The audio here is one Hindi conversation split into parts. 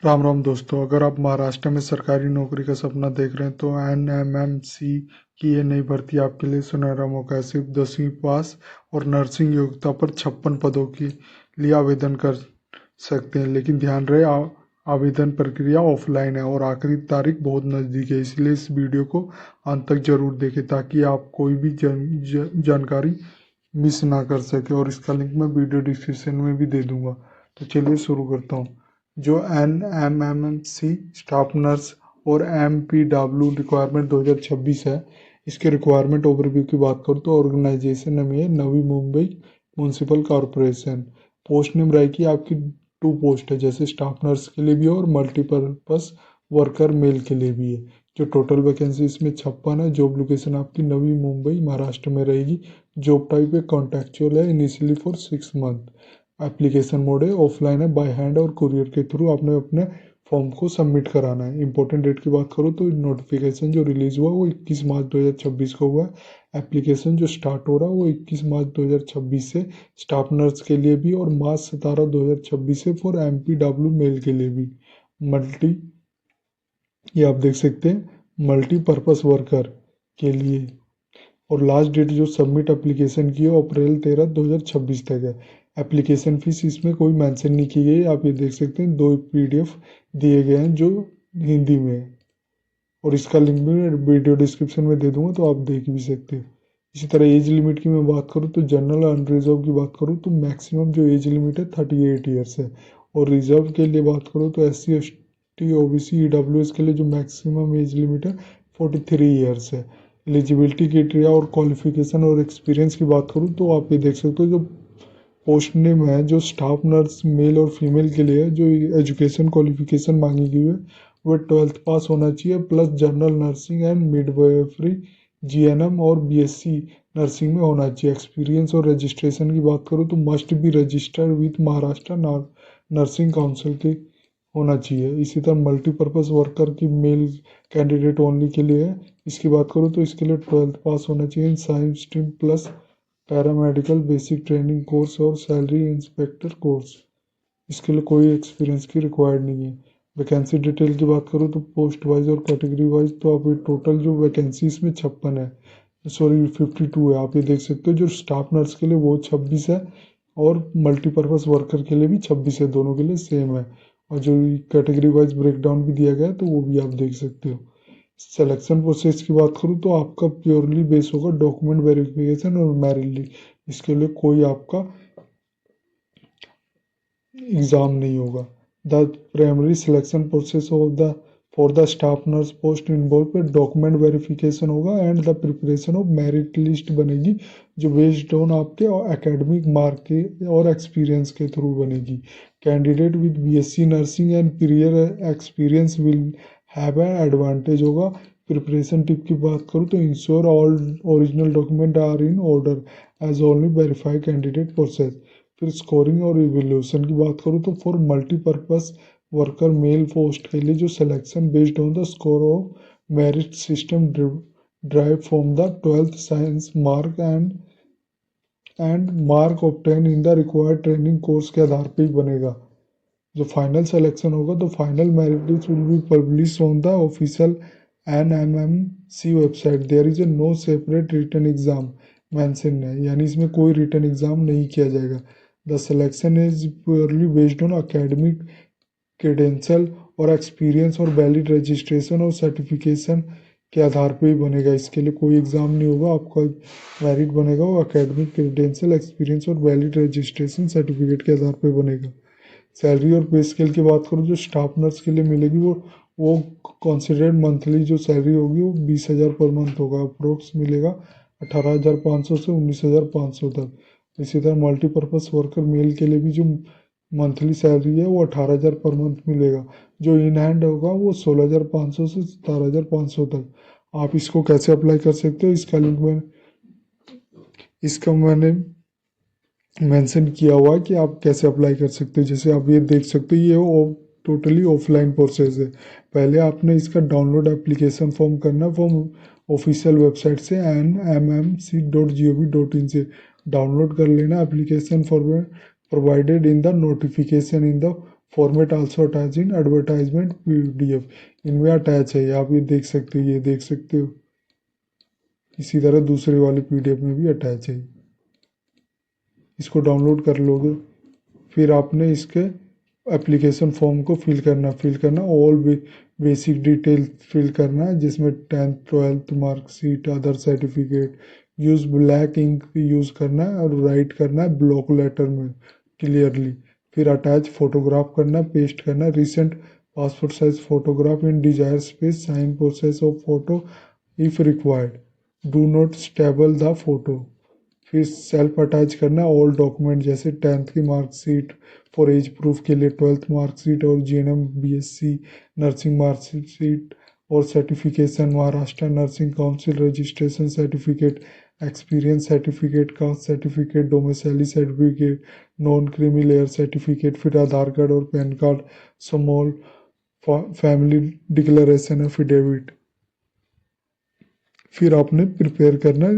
राम राम दोस्तों, अगर आप महाराष्ट्र में सरकारी नौकरी का सपना देख रहे हैं तो एनएमएमसी की ये नई भर्ती आपके लिए सुनहरा मौका है। सिर्फ 10वीं पास और नर्सिंग योग्यता पर 56 पदों के लिए आवेदन कर सकते हैं। लेकिन ध्यान रहे, आवेदन प्रक्रिया ऑफलाइन है और आखिरी तारीख बहुत नज़दीक है। इसलिए इस वीडियो को अंत तक जरूर देखें ताकि आप कोई भी जानकारी मिस ना कर सके। और इसका लिंक मैं वीडियो डिस्क्रिप्शन में भी दे दूंगा। तो चलिए शुरू करता हूँ। जो एनएमएमसी स्टाफ नर्स और एमपीडब्ल्यू रिक्वायरमेंट 2026 है, इसके रिक्वायरमेंट ओवरव्यू की बात करूँ तो ऑर्गेनाइजेशन नेम है Navi Mumbai municipal corporation. Post name रहेगी आपकी 2 पोस्ट है, जैसे स्टाफ नर्स के लिए भी है और मल्टीपर्पस वर्कर मेल के लिए भी है। जो टोटल वैकेंसी इसमें 56 है। जॉब लोकेशन आपकी नवी मुंबई महाराष्ट्र में रहेगी। जॉब टाइप है कॉन्ट्रेक्चुअल है, initially for 6 month. Application mode है ऑफलाइन है, बाय हैंड और कुरियर के थ्रू आपने अपने फॉर्म को सबमिट कराना है। इंपॉर्टेंट डेट की बात करूँ तो नोटिफिकेशन जो रिलीज हुआ वो 21 मार्च 2026 को हुआ है। एप्लीकेशन जो स्टार्ट हो रहा है वो 21 मार्च 2026 से स्टाफ नर्स के लिए भी और मार्च 17 2026 से फॉर एमपीडब्ल्यू मेल के लिए भी। मल्टी ये आप देख सकते हैं मल्टीपर्पस वर्कर के लिए। और लास्ट डेट जो सबमिट एप्लीकेशन की है अप्रैल 13 2026 तक है। एप्लीकेशन फीस इसमें कोई मेंशन नहीं की गई है। आप ये देख सकते हैं 2 पीडीएफ दिए गए हैं जो हिंदी में है और इसका लिंक भी मैं वीडियो डिस्क्रिप्शन में दे दूंगा, तो आप देख भी सकते हो। इसी तरह एज लिमिट की मैं बात करूँ तो जनरल अनरिजर्व की बात करूँ तो मैक्सिमम जो एज लिमिट है 38 ईयर्स है। और रिजर्व के लिए बात करूँ तो SC ST OBC EWS के लिए जो मैक्सिमम एज लिमिट है 43 ईयर्स है। एलिजिबिलिटी क्राइटेरिया और क्वालिफिकेशन और एक्सपीरियंस की बात करूँ तो आप ये देख सकते हो जो पोस्ट नेम है जो स्टाफ नर्स मेल और फीमेल के लिए है, जो एजुकेशन क्वालिफिकेशन मांगी गई है वह 12th पास होना चाहिए plus general nursing and midwifery GNM और BSc नर्सिंग में होना चाहिए। एक्सपीरियंस और रजिस्ट्रेशन की बात करूँ तो must be registered with Maharashtra nursing council के होना चाहिए। इसी तरह मल्टीपर्पज़ वर्कर की मेल कैंडिडेट ओनली के लिए है। इसकी बात करूँ तो इसके लिए 12th पास होना चाहिए in science stream plus paramedical basic training course और सैलरी इंस्पेक्टर कोर्स। इसके लिए कोई एक्सपीरियंस की रिक्वायर्ड नहीं है। वैकेंसी डिटेल की बात करूँ तो पोस्ट वाइज और कैटेगरी वाइज तो आप ये टोटल जो वैकेंसी इसमें 56 है, सॉरी 52 है। आप ये देख सकते हो जो स्टाफ नर्स के लिए वो 26 है और मल्टीपर्पज़ वर्कर के लिए भी 26 है, दोनों के लिए सेम है। और जो कैटेगरी वाइज ब्रेकडाउन भी दिया गया है तो वो भी आप देख सकते हो। सिलेक्शन प्रोसेस की बात करूँ तो आपका प्योरली बेस होगा डॉक्यूमेंट वेरिफिकेशन और मेरिट लिस्ट। इसके लिए कोई आपका एग्जाम नहीं होगा। The primary selection process of the for the staff nurse post involve पे डॉक्यूमेंट वेरिफिकेशन होगा and the preparation of merit list बनेगी, जो बेस्ड ऑन आपके एकेडमिक मार्क के और एक्सपीरियंस के थ्रू बनेगी। Candidate with BSc nursing and prior experience will have an advantage होगा। प्रिपरेशन टिप की बात करूँ तो ensure all original document are in order as only verify candidate process. फिर स्कोरिंग और इवेल्यूशन की बात करूँ तो for multipurpose worker male post के लिए जो selection based on the score of merit system drive from the 12th science mark and mark obtain in the required training course के आधार पर ही बनेगा। जो फाइनल सिलेक्शन होगा तो final merit list will be publish on the official NMMC website. There is a no separate written exam mention है, यानी इसमें कोई रिटन एग्जाम नहीं किया जाएगा। The selection is purely based on academic credential और एक्सपीरियंस और वैलिड रजिस्ट्रेशन और सर्टिफिकेशन के आधार पे ही बनेगा। इसके लिए कोई एग्ज़ाम नहीं होगा। आपका मेरिट बनेगा वो अकेडमिक क्रेडेंशियल एक्सपीरियंस और वैलिड रजिस्ट्रेशन सर्टिफिकेट के आधार पे बनेगा। सैलरी और पे स्केल की बात करूँ जो स्टाफ नर्स के लिए मिलेगी वो कंसिडर्ड मंथली जो सैलरी होगी वो 20,000 पर मंथ होगा। अप्रोक्स मिलेगा 18,500 से 19,500 तक। इसी तरह मल्टीपर्पज़ वर्कर मेल के लिए भी जो मंथली सैलरी है वो 18,000 पर मंथ मिलेगा। जो इन हैंड होगा वो 16,500 से 17,500 तक। आप इसको कैसे अप्लाई कर सकते हो, इसका मैंने मेंशन किया हुआ है कि आप कैसे अप्लाई कर सकते हो। जैसे आप ये देख सकते हो ये टोटली ऑफलाइन प्रोसेस है। पहले आपने इसका डाउनलोड एप्लीकेशन फॉर्म करना फॉर्म ऑफिशियल वेबसाइट से nmmc.gov.in से डाउनलोड कर लेना application form provided in the notification in the format also attach in advertisement PDF, इनमें अटैच है, आप ये देख सकते हो, ये देख सकते हो। इसी तरह दूसरे वाले PDF में भी अटैच है, इसको डाउनलोड कर लोगे। फिर आपने इसके एप्लीकेशन फॉर्म को फिल करना ऑल बेसिक डिटेल फिल करना है, जिसमें 10th 12th marksheet, other certificate. Use black ink use करना है और राइट करना है ब्लॉक लेटर में क्लियरली। फिर अटैच फोटोग्राफ करना, पेस्ट करना, recent passport size photograph in desire space, sign process of photo if required, do not stable the photo. फिर सेल्फ अटैच करना ऑल डॉक्यूमेंट, जैसे 10th की मार्कशीट फॉर एज प्रूफ के लिए 12th मार्कशीट, और GNM BSc नर्सिंग मार्कशीट और certification, Maharashtra nursing council registration certificate, experience certificate, caste certificate, domicile certificate, non creamy layer certificate, फिर आधार कार्ड और PAN card, small family declaration affidavit. फिर आपने प्रिपेयर करना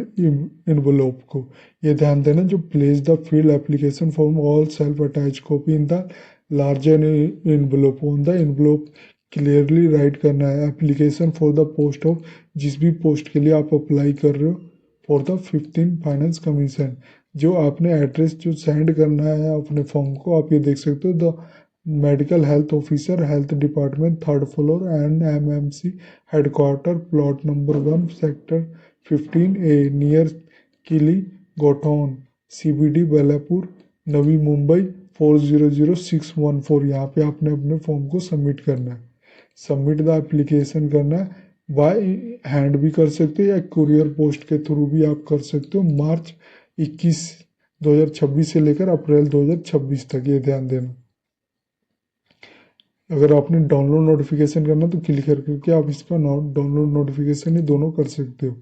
इन्वलॉप को। ये ध्यान देना, जो place the field application form all self attach copy in the larger envelope on the envelope, clearly write करना है application for the post of, जिस भी पोस्ट के लिए आप अप्लाई कर रहे हो, फॉर द 15 फाइनेंस कमीशन। जो आपने एड्रेस जो सेंड करना है अपने फॉर्म को, आप ये देख सकते हो, the medical health officer, health department, 3rd floor, NMMC headquarter, plot number 1, sector 15A, near Kili गोठाउन, CBD Belapur, Navi Mumbai 400614। यहाँ पे आपने अपने फॉर्म को सबमिट करना है। सबमिट द एप्लीकेशन करना है, बाय हैंड भी कर सकते हो या कुरियर पोस्ट के थ्रू भी आप कर सकते हो, मार्च 21 2026 से लेकर अप्रैल 2026 तक, ये ध्यान देना। अगर आपने डाउनलोड नोटिफिकेशन करना तो क्लिक करके आप इसका डाउनलोड नोटिफिकेशन ही दोनों कर सकते हो।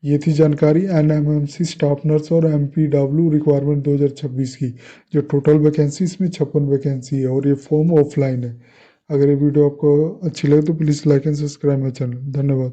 ये थी जानकारी NMMC स्टाफ नर्स और MPW रिक्वायरमेंट 2026 की। जो टोटल वैकेंसी, इसमें 56 वैकेंसी है और ये फॉर्म ऑफलाइन है। अगर ये वीडियो आपको अच्छी लगे तो please like and subscribe my channel. धन्यवाद।